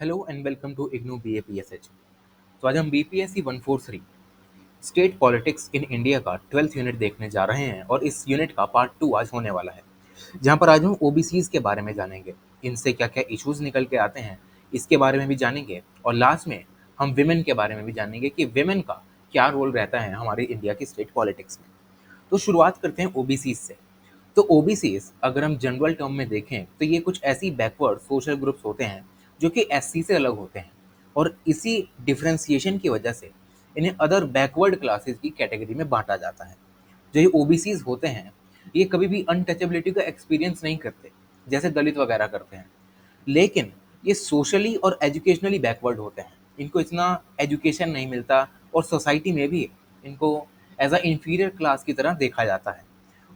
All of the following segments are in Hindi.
Hello and welcome to IGNOU BAPSH। तो आज हम BPSC 143 state politics in India का 12th यूनिट देखने जा रहे हैं और इस यूनिट का पार्ट 2 आज होने वाला है, जहां पर आज हम OBCs के बारे में जानेंगे, इनसे क्या क्या इश्यूज निकल के आते हैं इसके बारे में भी जानेंगे और लास्ट में हम विमेन के बारे में भी जानेंगे कि विमेन का क्या रोल रहता है हमारे इंडिया की स्टेट पॉलिटिक्स में। तो शुरुआत करते हैं OBCs से। तो ओबीसीज अगर हम जनरल टर्म में देखें तो ये कुछ ऐसी बैकवर्ड सोशल ग्रुप्स होते हैं जो कि एससी से अलग होते हैं और इसी डिफरेंशिएशन की वजह से इन्हें अदर बैकवर्ड क्लासेस की कैटेगरी में बांटा जाता है। जो ये ओबीसीज होते हैं ये कभी भी अनटचेबिलिटी का एक्सपीरियंस नहीं करते जैसे दलित वगैरह करते हैं, लेकिन ये सोशली और एजुकेशनली बैकवर्ड होते हैं। इनको इतना एजुकेशन नहीं मिलता और सोसाइटी में भी इनको एज अ इंफीरियर क्लास की तरह देखा जाता है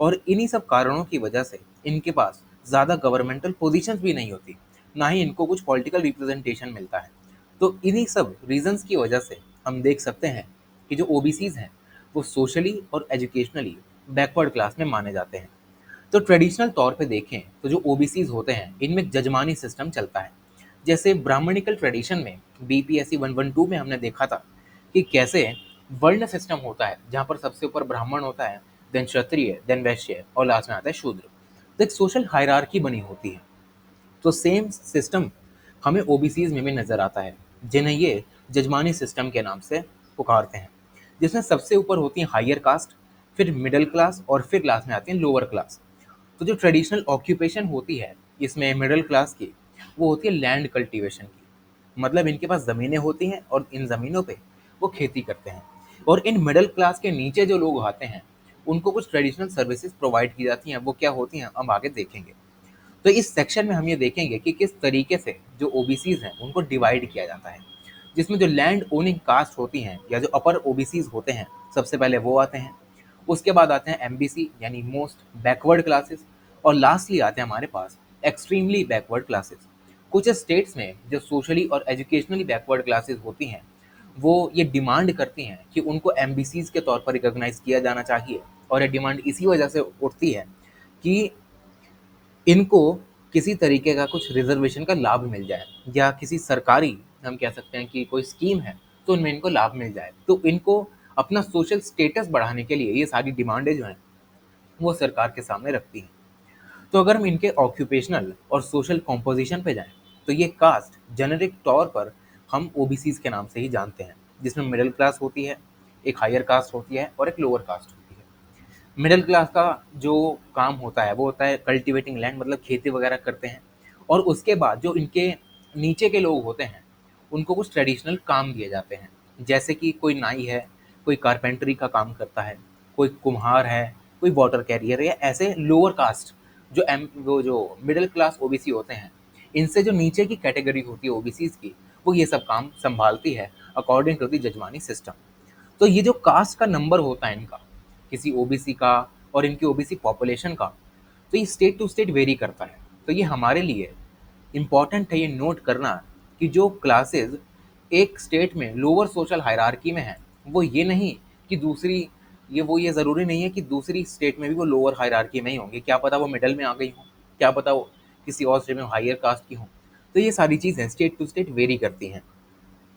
और इन्हीं सब कारणों की वजह से इनके पास ज़्यादा गवर्नमेंटल पोजीशंस भी नहीं होती, ना ही इनको कुछ पॉलिटिकल रिप्रेजेंटेशन मिलता है। तो इन्हीं सब रीजंस की वजह से हम देख सकते हैं कि जो ओबीसीज हैं वो सोशली और एजुकेशनली बैकवर्ड क्लास में माने जाते हैं। तो ट्रेडिशनल तौर पे देखें तो जो ओबीसीज होते हैं इनमें जजमानी सिस्टम चलता है। जैसे ब्राह्मणिकल ट्रेडिशन में बीपीएससी 112 में हमने देखा था कि कैसे वर्ण सिस्टम होता है जहाँ पर सबसे ऊपर ब्राह्मण होता है, देन क्षत्रिय, देन वैश्य और लास्ट में आता है शूद्र। तो एक सोशल हायरार्की बनी होती है। तो सेम सिस्टम हमें ओबीसीज में भी नजर आता है, जिन्हें ये जजमानी सिस्टम के नाम से पुकारते हैं, जिसमें सबसे ऊपर होती है हायर कास्ट, फिर मिडिल क्लास और फिर लास्ट में आती है लोअर क्लास। तो जो ट्रेडिशनल ऑक्यूपेशन होती है इसमें मिडिल क्लास की, वो होती है लैंड कल्टीवेशन की। मतलब इनके पास ज़मीनें होती हैं और इन ज़मीनों पे वो खेती करते हैं। और इन मिडिल क्लास के नीचे जो लोग आते हैं उनको कुछ ट्रेडिशनल सर्विसेज प्रोवाइड की जाती हैं, वो क्या होती हैं हम आगे देखेंगे। तो इस सेक्शन में हम ये देखेंगे कि किस तरीके से जो ओबीसीज हैं उनको डिवाइड किया जाता है, जिसमें जो लैंड ओनिंग कास्ट होती हैं या जो अपर ओबीसीज होते हैं सबसे पहले वो आते हैं। उसके बाद आते हैं एमबीसी यानी मोस्ट बैकवर्ड क्लासेस और लास्टली आते हैं हमारे पास एक्सट्रीमली बैकवर्ड क्लासेस। कुछ स्टेट्स में जो सोशली और एजुकेशनली बैकवर्ड क्लासेस होती हैं वो ये डिमांड करती हैं कि उनको एमबीसीज के तौर पर रिकॉग्नाइज किया जाना चाहिए और ये डिमांड इसी वजह से उठती है कि इनको किसी तरीके का कुछ रिजर्वेशन का लाभ मिल जाए या किसी सरकारी, हम कह सकते हैं कि कोई स्कीम है तो उनमें इनको लाभ मिल जाए। तो इनको अपना सोशल स्टेटस बढ़ाने के लिए ये सारी डिमांडें जो हैं वो सरकार के सामने रखती हैं। तो अगर हम इनके ऑक्यूपेशनल और सोशल कॉम्पोजिशन पे जाएं तो ये कास्ट जेनेरिक तौर पर हम ओबीसीज के नाम से ही जानते हैं, जिसमें मिडिल क्लास होती है, एक हायर कास्ट होती है और एक लोअर कास्ट होती है। मिडिल क्लास का जो काम होता है वो होता है कल्टीवेटिंग लैंड, मतलब खेती वगैरह करते हैं। और उसके बाद जो इनके नीचे के लोग होते हैं उनको कुछ ट्रेडिशनल काम दिए जाते हैं, जैसे कि कोई नाई है, कोई कारपेंटरी का काम करता है, कोई कुम्हार है, कोई वाटर कैरियर है, या ऐसे लोअर कास्ट जो वो जो मिडिल क्लास ओबीसी होते हैं, इनसे जो नीचे की कैटेगरी होती है ओबीसीज की, वो ये सब काम संभालती है अकॉर्डिंग टू द जजमानी सिस्टम। तो ये जो कास्ट का नंबर होता है इनका, किसी ओबीसी का और इनकी ओबीसी पॉपुलेशन का, तो ये स्टेट टू स्टेट वेरी करता है। तो ये हमारे लिए इम्पॉर्टेंट है ये नोट करना कि जो क्लासेस एक स्टेट में लोअर सोशल हायरार्की में है वो ये नहीं कि दूसरी, ये ज़रूरी नहीं है कि दूसरी स्टेट में भी वो लोअर हायरार्की में ही होंगे, क्या पता वो मिडल में आ गई हों, क्या पता वो किसी और स्टेट में हायर कास्ट की हों। तो ये सारी चीज़ें स्टेट टू स्टेट वेरी करती हैं।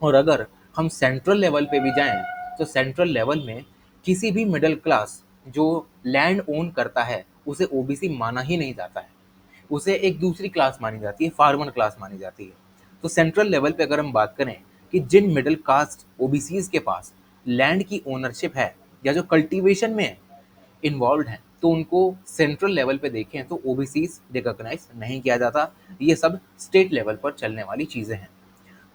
और अगर हम सेंट्रल लेवल पे भी जाएं तो सेंट्रल लेवल में किसी भी मिडिल क्लास जो लैंड ओन करता है उसे ओबीसी माना ही नहीं जाता है, उसे एक दूसरी क्लास मानी जाती है, फार्मर क्लास मानी जाती है। तो सेंट्रल लेवल पे अगर हम बात करें कि जिन मिडिल कास्ट ओबीसीज के पास लैंड की ओनरशिप है या जो कल्टीवेशन में इन्वॉल्व हैं तो उनको सेंट्रल लेवल पे देखें तो ओबीसीज रिकॉग्नाइज नहीं किया जाता। ये सब स्टेट लेवल पर चलने वाली चीज़ें हैं।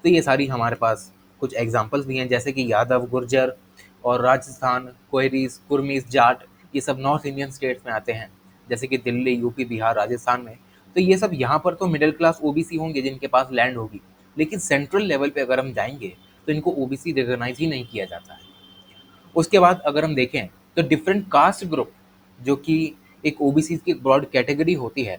तो ये सारी हमारे पास कुछ एग्जांपल्स भी हैं, जैसे कि यादव, गुर्जर और राजस्थान, कोहरीज, कुर्मीज, जाट, ये सब नॉर्थ इंडियन स्टेट्स में आते हैं, जैसे कि दिल्ली, यूपी, बिहार, राजस्थान में। तो ये सब यहाँ पर तो मिडिल क्लास ओबीसी होंगे जिनके पास लैंड होगी, लेकिन सेंट्रल लेवल पे अगर हम जाएंगे तो इनको ओबीसी रिकॉग्नाइज ही नहीं किया जाता है। उसके बाद अगर हम देखें तो डिफरेंट कास्ट ग्रुप, जो कि एक ओबीसी की ब्रॉड कैटेगरी होती है,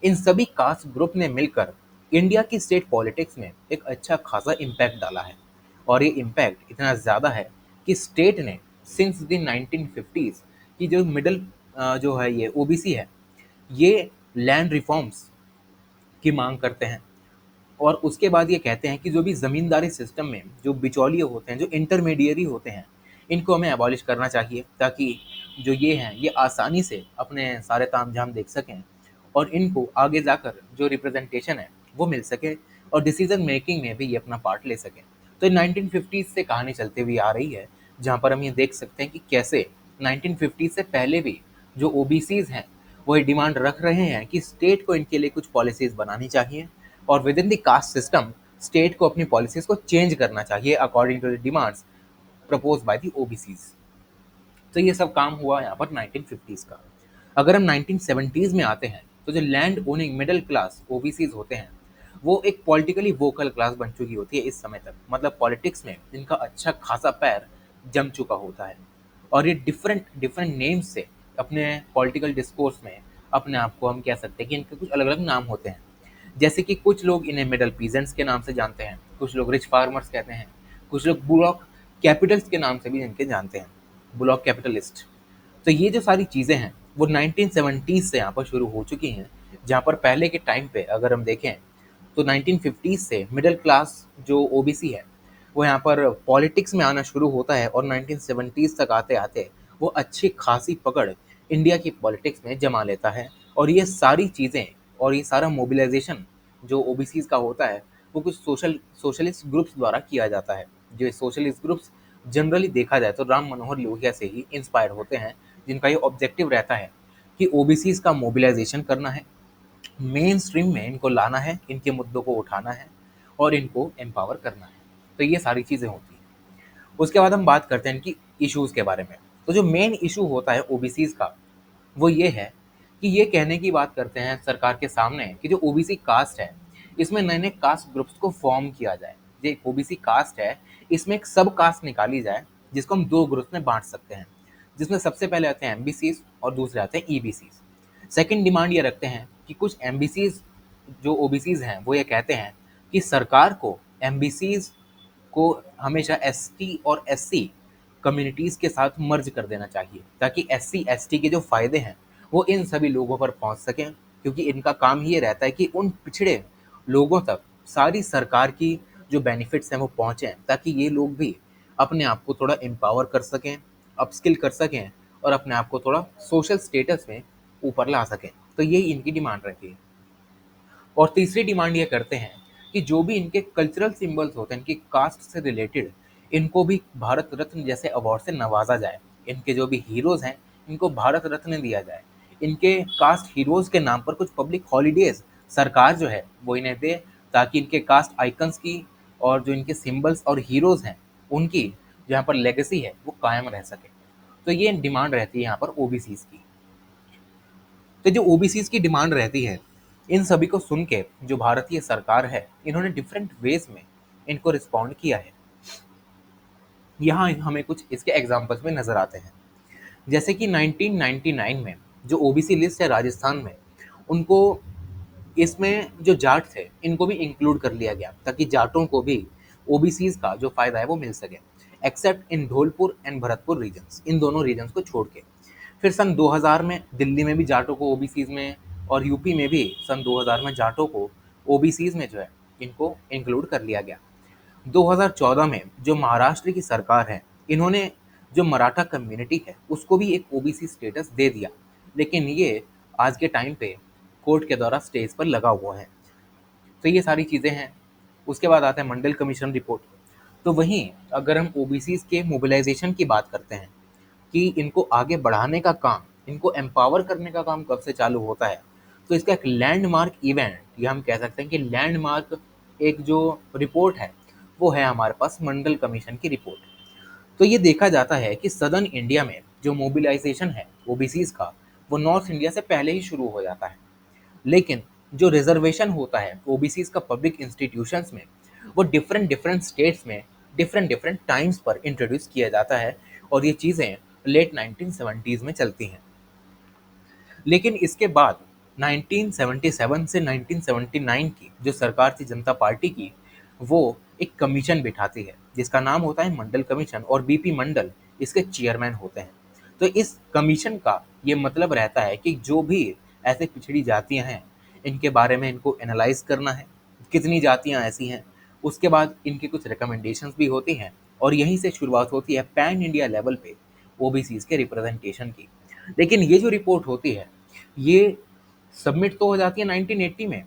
इन सभी कास्ट ग्रुप ने मिलकर इंडिया की स्टेट पॉलिटिक्स में एक अच्छा खासा इम्पैक्ट डाला है। और ये इम्पैक्ट इतना ज़्यादा है कि स्टेट ने सिंस द 1950s की जो मिडिल जो है ये ओबीसी है, ये लैंड रिफॉर्म्स की मांग करते हैं। और उसके बाद ये कहते हैं कि जो भी ज़मींदारी सिस्टम में जो बिचौलिए होते हैं, जो इंटरमीडियरी होते हैं, इनको हमें एबॉलिश करना चाहिए, ताकि जो ये हैं ये आसानी से अपने सारे ताम-झाम देख सकें और इनको आगे जाकर जो रिप्रेजेंटेशन है वो मिल सके और डिसीजन मेकिंग में भी ये अपना पार्ट ले सकें। तो 1950s से कहानी चलती हुई आ रही है, जहाँ पर हम ये देख सकते हैं कि कैसे 1950 से पहले भी जो ओबीसीज हैं वो ये डिमांड रख रहे हैं कि स्टेट को इनके लिए कुछ पॉलिसीज बनानी चाहिए और within the caste system state को अपनी पॉलिसीज को चेंज करना चाहिए according to the demands propose by the OBCs. तो ये सब काम हुआ यहाँ पर 1950s का। अगर हम 1970s में आते हैं तो जो land owning middle class OBCs होते हैं वो एक पॉलिटिकली वोकल क्लास बन चुकी होती है इस समय तक, मतलब पॉलिटिक्स में इनका अच्छा खासा पैर जम चुका होता है और ये डिफरेंट डिफरेंट नेम्स से अपने पॉलिटिकल डिस्कोर्स में अपने आप को हम कह सकते हैं कि इनके कुछ अलग अलग नाम होते हैं। जैसे कि कुछ लोग इन्हें मिडल पीजेंट्स के नाम से जानते हैं, कुछ लोग रिच फार्मर्स कहते हैं, कुछ लोग बुलॉक कैपिटल्स के नाम से भी इनके जानते हैं, बुलॉक कैपिटलिस्ट। तो ये जो सारी चीज़ें हैं वो 1970s से यहाँ पर शुरू हो चुकी हैं, जहाँ पर पहले के टाइम पे अगर हम देखें तो 1950s से मिडिल क्लास जो ओबीसी है वो यहाँ पर पॉलिटिक्स में आना शुरू होता है और 1970s तक आते आते वो अच्छी खासी पकड़ इंडिया की पॉलिटिक्स में जमा लेता है। और ये सारी चीज़ें और ये सारा मोबिलाइजेशन जो ओबीसीज का होता है वो कुछ सोशलिस्ट ग्रुप्स द्वारा किया जाता है। जो सोशलिस्ट ग्रुप्स जनरली देखा जाए तो राम मनोहर लोहिया से ही इंस्पायर होते हैं, जिनका ये ऑब्जेक्टिव रहता है कि ओबीसीज का मोबिलाइजेशन करना है, मेन स्ट्रीम में इनको लाना है, इनके मुद्दों को उठाना है और इनको एम्पावर करना है। तो ये सारी चीज़ें होती हैं। उसके बाद हम बात करते हैं इनकी इश्यूज़ के बारे में। तो जो मेन इशू होता है ओबीसीज का वो ये है कि ये कहने की बात करते हैं सरकार के सामने कि जो ओबीसी कास्ट है इसमें नए नए कास्ट ग्रुप्स को फॉर्म किया जाए। जो एक ओबीसी कास्ट है इसमें एक सब कास्ट निकाली जाए जिसको हम दो ग्रुप्स में बांट सकते हैं, जिसमें सबसे पहले आते हैं एमबीसीज और दूसरे आते हैं ईबीसीज। सेकंड डिमांड ये रखते हैं कि कुछ एमबीसीज जो ओबीसीज हैं वो ये कहते हैं कि सरकार को एमबीसीज को हमेशा एसटी और एससी कम्युनिटीज़ के साथ मर्ज कर देना चाहिए, ताकि एससी एसटी के जो फ़ायदे हैं वो इन सभी लोगों पर पहुंच सकें, क्योंकि इनका काम ही ये रहता है कि उन पिछड़े लोगों तक सारी सरकार की जो बेनिफिट्स हैं वो पहुंचें, ताकि ये लोग भी अपने आप को थोड़ा एम्पावर कर सकें, अपस्किल कर सकें और अपने आप को थोड़ा सोशल स्टेटस में ऊपर ला सकें। तो यही इनकी डिमांड रहती है। और तीसरी डिमांड ये करते हैं कि जो भी इनके कल्चरल सिंबल्स होते हैं इनकी कास्ट से रिलेटेड, इनको भी भारत रत्न जैसे अवार्ड से नवाजा जाए। इनके जो भी हीरोज़ हैं इनको भारत रत्न दिया जाए। इनके कास्ट हीरोज़ के नाम पर कुछ पब्लिक हॉलीडेज़ सरकार जो है वो इन्हें दे, ताकि इनके कास्ट आइकन्स की और जो इनके सिंबल्स और हीरोज़ हैं उनकी जहाँ पर लेगेसी है वो कायम रह सके। तो ये डिमांड रहती है यहाँ पर ओबीसीज़ की। तो जो ओबीसीज की डिमांड रहती है इन सभी को सुन के जो भारतीय सरकार है इन्होंने डिफरेंट वेज में इनको रिस्पॉन्ड किया है। यहाँ हमें कुछ इसके एग्जांपल्स में नजर आते हैं। जैसे कि 1999 में जो ओबीसी लिस्ट है राजस्थान में, उनको इसमें जो जाट थे इनको भी इंक्लूड कर लिया गया, ताकि जाटों को भी ओबीसीज का जो फायदा है वो मिल सके, except in Dholpur and Bharatpur regions, इन दोनों रीजन्स को छोड़ के। फिर सन 2000 में दिल्ली में भी जाटों को ओबीसीज में और यूपी में भी सन 2000 में जाटों को ओबीसीज में जो है इनको इंक्लूड कर लिया गया। 2014 में जो महाराष्ट्र की सरकार है इन्होंने जो मराठा कम्युनिटी है उसको भी एक ओबीसी स्टेटस दे दिया, लेकिन ये आज के टाइम पे कोर्ट के द्वारा स्टेज पर लगा हुआ है। तो ये सारी चीज़ें हैं। उसके बाद आता है मंडल कमीशन रिपोर्ट। तो वहीं अगर हम ओबीसी के मोबिलाइजेशन की बात करते हैं कि इनको आगे बढ़ाने का काम, इनको एम्पावर करने का काम कब से चालू होता है, तो इसका एक लैंडमार्क इवेंट या हम कह सकते हैं कि लैंडमार्क एक जो रिपोर्ट है वो है हमारे पास मंडल कमीशन की रिपोर्ट। तो ये देखा जाता है कि सदर्न इंडिया में जो मोबिलाइजेशन है ओबीसीज का वो नॉर्थ इंडिया से पहले ही शुरू हो जाता है, लेकिन जो रिजर्वेशन होता है ओबीसीज का पब्लिक इंस्टीट्यूशंस में वो डिफरेंट डिफरेंट स्टेट्स में डिफरेंट डिफरेंट टाइम्स पर इंट्रोड्यूस किया जाता है और ये चीज़ें लेट 1970s में चलती हैं। लेकिन इसके बाद 1977 से 1979 की जो सरकार थी जनता पार्टी की, वो एक कमीशन बिठाती है जिसका नाम होता है मंडल कमीशन और बीपी मंडल इसके चेयरमैन होते हैं। तो इस कमीशन का ये मतलब रहता है कि जो भी ऐसे पिछड़ी जातियां हैं इनके बारे में इनको एनालाइज करना है, कितनी जातियां ऐसी हैं। उसके बाद इनके कुछ रिकमेंडेशंस भी होती हैं और यहीं से शुरुआत होती है पैन इंडिया लेवल पे ओबीसीज के रिप्रेजेंटेशन की। लेकिन ये जो रिपोर्ट होती है ये सबमिट तो हो जाती है 1980 में,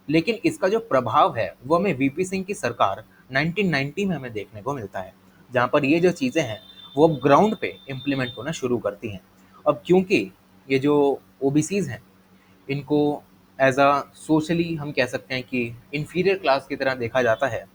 लेकिन इसका जो प्रभाव है वो हमें वीपी सिंह की सरकार 1990 में हमें देखने को मिलता है, जहाँ पर ये जो चीज़ें हैं वो अब ग्राउंड पे इम्प्लीमेंट होना शुरू करती हैं। अब क्योंकि ये जो ओबीसीज हैं इनको एज अ सोशली हम कह सकते हैं कि इन्फीरियर क्लास की तरह देखा जाता है,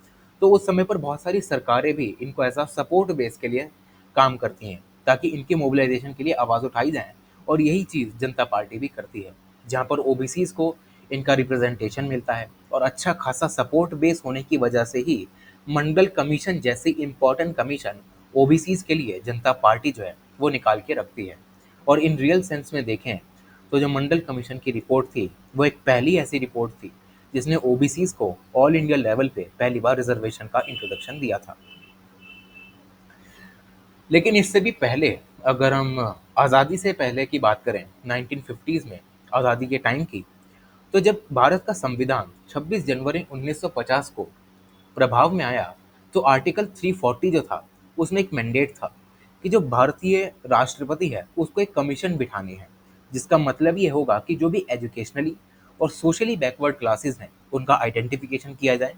तो उस समय पर बहुत सारी सरकारें भी इनको एज अ सपोर्ट बेस के लिए काम करती हैं ताकि इनके मोबिलाइजेशन के लिए आवाज़ उठाई जाए। और यही चीज़ जनता पार्टी भी करती है, जहाँ पर ओबीसीज को इनका रिप्रेजेंटेशन मिलता है और अच्छा खासा सपोर्ट बेस होने की वजह से ही मंडल कमीशन जैसे इम्पोर्टेंट कमीशन ओबीसीज के लिए जनता पार्टी जो है वो निकाल के रखती है। और इन रियल सेंस में देखें तो जो मंडल कमीशन की रिपोर्ट थी वो एक पहली ऐसी रिपोर्ट थी जिसने ओबीसीज को ऑल इंडिया लेवल पे पहली बार रिजर्वेशन का इंट्रोडक्शन दिया था। लेकिन इससे भी पहले अगर हम आज़ादी से पहले की बात करें 1950s में, आज़ादी के टाइम की, तो जब भारत का संविधान 26 जनवरी 1950 को प्रभाव में आया तो आर्टिकल 340 जो था उसमें एक मैंडेट था कि जो भारतीय राष्ट्रपति है उसको एक कमीशन बिठानी है, जिसका मतलब ये होगा कि जो भी एजुकेशनली और सोशली बैकवर्ड क्लासेस हैं उनका आइडेंटिफिकेशन किया जाए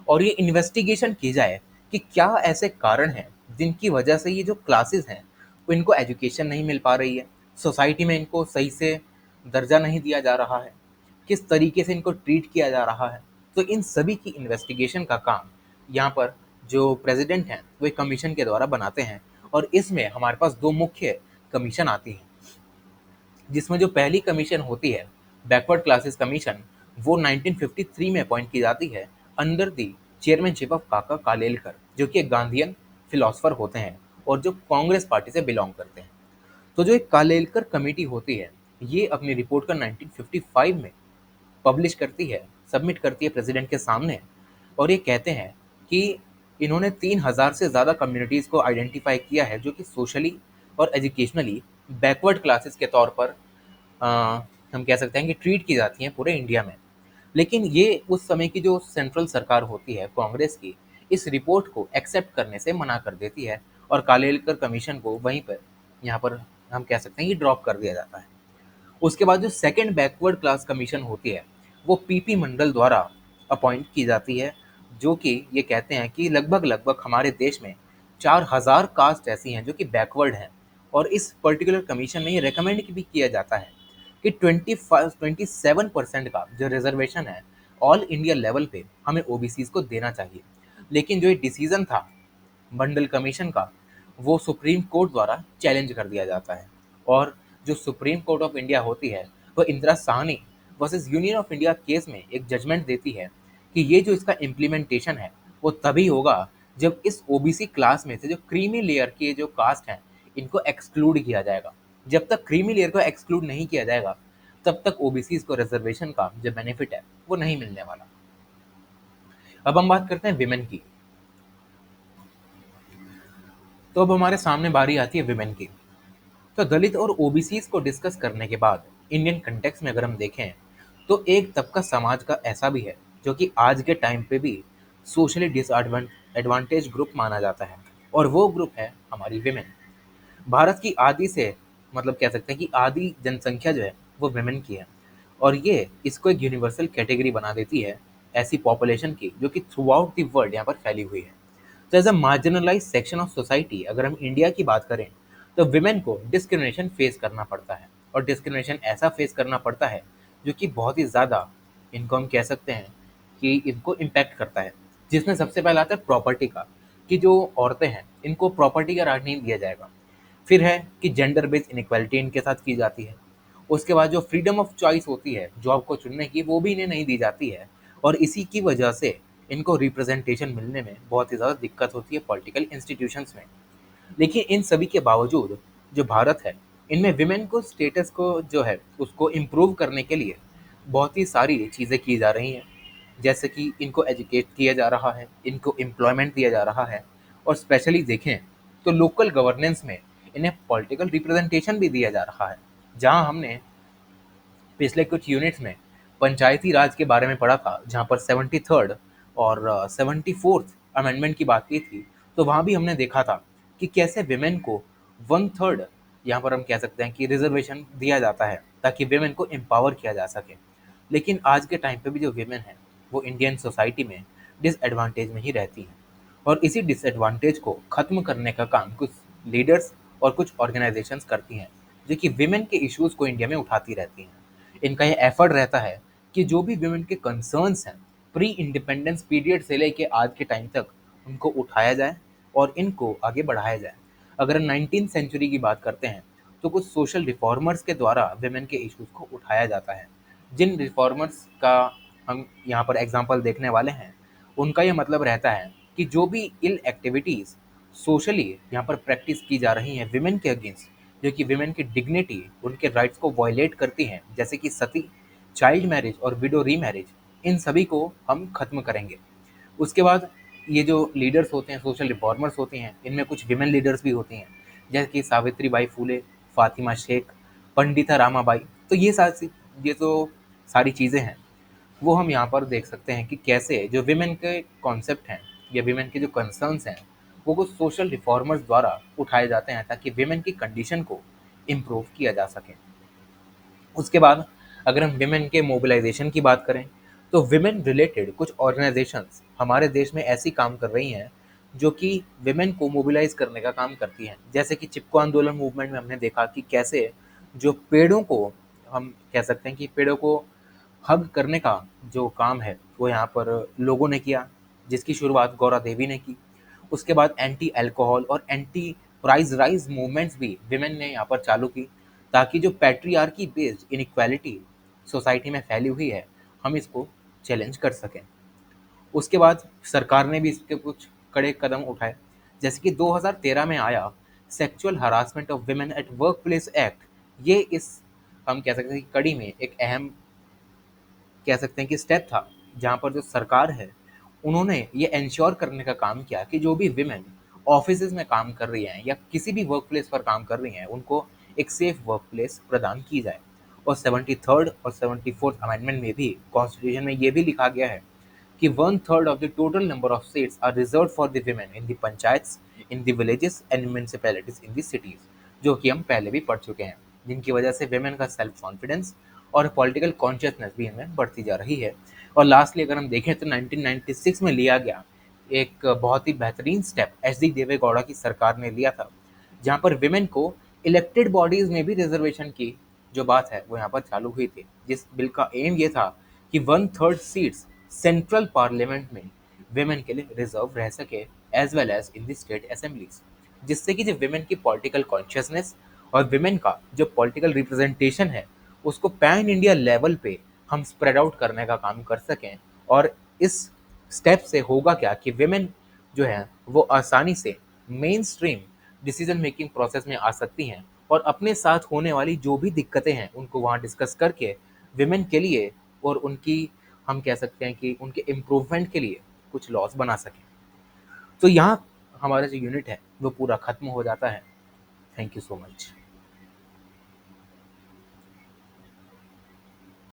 और ये इन्वेस्टिगेशन की जाए कि क्या ऐसे कारण हैं जिनकी वजह से ये जो क्लासेस हैं वो इनको एजुकेशन नहीं मिल पा रही है, सोसाइटी में इनको सही से दर्जा नहीं दिया जा रहा है, किस तरीके से इनको ट्रीट किया जा रहा है। तो इन सभी की इन्वेस्टिगेशन का काम यहाँ पर जो प्रेसिडेंट हैं वो एक कमीशन के द्वारा बनाते हैं। और इसमें हमारे पास दो मुख्य कमीशन आती हैं, जिसमें जो पहली कमीशन होती है बैकवर्ड क्लासेस कमीशन, वो 1953 में अपॉइंट की जाती है अंडर दी चेयरमैनशिप ऑफ काका कालेलकर, जो कि एक गांधीयन फिलोसफर होते हैं और जो कांग्रेस पार्टी से बिलोंग करते हैं। तो जो एक कालेलकर कमेटी होती है ये अपनी रिपोर्ट का 1955 में पब्लिश करती है, सबमिट करती है प्रेसिडेंट के सामने। और ये कहते हैं कि इन्होंने 3000 से ज़्यादा कम्युनिटीज़ को आइडेंटिफाई किया है जो कि सोशली और एजुकेशनली बैकवर्ड क्लासेस के तौर पर अ, हम कह सकते हैं कि ट्रीट की जाती हैं पूरे इंडिया में। लेकिन ये उस समय की जो सेंट्रल सरकार होती है कांग्रेस की, इस रिपोर्ट को एक्सेप्ट करने से मना कर देती है और कालेलकर कमीशन को वहीं पर यहाँ पर हम कह सकते हैं कि ड्रॉप कर दिया जाता है। उसके बाद जो सेकंड बैकवर्ड क्लास कमीशन होती है वो पीपी मंडल द्वारा अपॉइंट की जाती है, जो कि ये कहते हैं कि लगभग लगभग हमारे देश में 4000 कास्ट ऐसी हैं जो कि बैकवर्ड हैं। और इस पर्टिकुलर कमीशन में ये रेकमेंड भी किया जाता है कि 27% का जो रिजर्वेशन है ऑल इंडिया लेवल पे हमें ओबीसीज को देना चाहिए। लेकिन जो ये डिसीजन था मंडल कमीशन का वो सुप्रीम कोर्ट द्वारा चैलेंज कर दिया जाता है। और जो सुप्रीम कोर्ट ऑफ इंडिया होती है वो Indira Sahni versus union of India case में एक जजमेंट देती है कि ये जो इसका इम्प्लीमेंटेशन है वो तभी होगा जब इस ओबीसी क्लास में से जो क्रीमी लेयर के जो कास्ट हैं इनको एक्सक्लूड किया जाएगा। जब तक क्रीमी लेयर को एक्सक्लूड नहीं किया जाएगा तब तक ओबीसी को रिजर्वेशन का जो बेनिफिट है वो नहीं मिलने वाला। अब हम बात करते हैं विमेन की। तो अब हमारे सामने बारी आती है विमेन की। तो दलित और ओबीसीज को डिस्कस करने के बाद इंडियन कंटेक्स्ट में अगर हम देखें तो एक तबका समाज का ऐसा भी है जो कि आज के टाइम पे भी सोशली डिसएडवांटेज ग्रुप माना जाता है, और वो ग्रुप है हमारी विमेन। भारत की आधी से मतलब कह सकते हैं कि आधी जनसंख्या जो है वो विमेन की है। और ये इसको एक यूनिवर्सल कैटेगरी बना देती है ऐसी पॉपुलेशन की जो कि थ्रू आउट द वर्ल्ड यहाँ पर फैली हुई है। तो as a marginalise section of society अगर हम इंडिया की बात करें तो विमेन को डिस्क्रिमिनेशन फेस करना पड़ता है, और डिस्क्रिमिनेशन ऐसा फेस करना पड़ता है जो कि बहुत ही ज़्यादा इनको हम कह सकते हैं कि इनको इम्पैक्ट करता है। जिसमें सबसे पहला आता है प्रॉपर्टी का, कि जो औरतें हैं इनको प्रॉपर्टी का राइट नहीं दिया जाएगा। फिर है कि जेंडर बेस्ड इनक्वालिटी इनके साथ की जाती है। उसके बाद जो फ्रीडम ऑफ चॉइस होती है जॉब को चुनने की वो भी इन्हें नहीं दी जाती है। और इसी की वजह से इनको रिप्रेजेंटेशन मिलने में बहुत ही ज़्यादा दिक्कत होती है पॉलिटिकल इंस्टीट्यूशंस में। लेकिन इन सभी के बावजूद जो भारत है इनमें विमेन को स्टेटस को जो है उसको इम्प्रूव करने के लिए बहुत ही सारी चीज़ें की जा रही हैं। जैसे कि इनको एजुकेट किया जा रहा है, इनको एम्प्लॉयमेंट दिया जा रहा है, और स्पेशली देखें तो लोकल गवर्नेंस में इन्हें पॉलिटिकल रिप्रेजेंटेशन भी दिया जा रहा है। जहां हमने पिछले कुछ यूनिट्स में पंचायती राज के बारे में पढ़ा था, जहाँ पर 73rd और 74th अमेंडमेंट की बात की थी, तो वहाँ भी हमने देखा था कि कैसे विमेन को 1/3 यहाँ पर हम कह सकते हैं कि रिजर्वेशन दिया जाता है ताकि विमेन को एम्पावर किया जा सके। लेकिन आज के टाइम पे भी जो विमेन है वो इंडियन सोसाइटी में डिसएडवांटेज में ही रहती हैं, और इसी डिसएडवांटेज को खत्म करने का काम कुछ लीडर्स और कुछ ऑर्गेनाइजेशंस करती हैं, जो कि विमेन के इश्यूज को इंडिया में उठाती रहती हैं। इनका ये एफर्ट रहता है कि जो भी विमेन के कंसर्न्स हैं प्री इंडिपेंडेंस पीरियड से लेके आज के टाइम तक उनको उठाया जाए और इनको आगे बढ़ाया जाए। अगर 19th सेंचुरी की बात करते हैं तो कुछ सोशल रिफॉर्मर्स के द्वारा विमेन के इश्यूज को उठाया जाता है। जिन रिफॉर्मर्स का हम यहाँ पर एग्जाम्पल देखने वाले हैं, उनका ये मतलब रहता है कि जो भी इल एक्टिविटीज़ सोशली यहाँ पर प्रैक्टिस की जा रही हैं विमेन के अगेंस्ट, जो कि विमेन की डिग्निटी, उनके राइट्स को वायलेट करती हैं, जैसे कि सती, चाइल्ड मैरिज और विडो रीमैरिज, इन सभी को हम खत्म करेंगे। उसके बाद ये जो लीडर्स होते हैं, सोशल रिफॉर्मर्स होते हैं, इनमें कुछ विमेन लीडर्स भी होती हैं, जैसे कि सावित्री बाई फूले, फातिमा शेख, पंडिता रामाबाई। तो ये तो सारी चीज़ें हैं, वो हम यहाँ पर देख सकते हैं कि कैसे जो विमेन के कॉन्सेप्ट हैं या विमेन के जो कंसर्न्स हैं, वो कुछ सोशल रिफॉर्मर्स द्वारा उठाए जाते हैं ताकि विमेन की कंडीशन को इम्प्रूव किया जा सके। उसके बाद अगर हम विमेन के मोबिलाइजेशन की बात करें, तो विमेन रिलेटेड कुछ ऑर्गेनाइजेशंस हमारे देश में ऐसी काम कर रही हैं जो कि विमेन को मोबिलाइज करने का काम करती हैं। जैसे कि चिपको आंदोलन मूवमेंट में हमने देखा कि कैसे जो पेड़ों को, हम कह सकते हैं कि पेड़ों को हग करने का जो काम है वो यहाँ पर लोगों ने किया, जिसकी शुरुआत गौरा देवी ने की। उसके बाद एंटी अल्कोहल और एंटी प्राइस राइज मूवमेंट्स भी विमेन ने यहाँ पर चालू की, ताकि जो पैट्रियार्की बेस्ड इनइक्वालिटी सोसाइटी में फैली हुई है, हम इसको चैलेंज कर सकें। उसके बाद सरकार ने भी इसके कुछ कड़े कदम उठाए, जैसे कि 2013 में आया sexual harassment of women at work place act. ये इस, हम कह सकते हैं कि कड़ी में एक अहम, कह सकते हैं कि स्टेप था, जहाँ पर जो सरकार है उन्होंने ये इंश्योर करने का काम किया कि जो भी विमेन ऑफिस में काम कर रही हैं या किसी भी वर्क प्लेस पर काम कर रही हैं, उनको एक सेफ वर्क प्लेस प्रदान की जाए। और 73rd और 74th अमेंडमेंट में भी, कॉन्स्टिट्यूशन में ये भी लिखा गया है कि 1/3 of the total number of seats are reserved for the women in the panchayats, in the villages and municipalities in the cities, जो कि हम पहले भी पढ़ चुके हैं, जिनकी वजह से women का सेल्फ कॉन्फिडेंस और पॉलिटिकल कॉन्शियसनेस भी इनमें बढ़ती जा रही है। और लास्टली अगर हम देखें तो 1996 में लिया गया एक बहुत ही बेहतरीन स्टेप एच डी देवे गौड़ा की सरकार ने लिया था, जहाँ पर विमेन को इलेक्टेड बॉडीज में भी रिजर्वेशन की जो बात है वो यहाँ पर चालू हुई थी, जिस बिल का एम ये था कि 1/3 सीट्स सेंट्रल पार्लियामेंट में विमेन के लिए रिजर्व रह सके, as well as in the state assemblies, जिससे कि जो विमेन की पॉलिटिकल कॉन्शियसनेस और विमेन का जो पॉलिटिकल रिप्रेजेंटेशन है उसको पैन इंडिया लेवल पे हम स्प्रेड आउट करने का काम कर सकें। और इस स्टेप से होगा क्या कि विमेन जो है वो आसानी से main stream decision making process में आ सकती हैं और अपने साथ होने वाली जो भी दिक्कतें हैं उनको वहाँ डिस्कस करके विमेन के लिए और उनकी, हम कह सकते हैं कि उनके इम्प्रूवमेंट के लिए कुछ लॉस बना सकें। तो यहाँ हमारा जो यूनिट है वो पूरा खत्म हो जाता है। Thank you so much.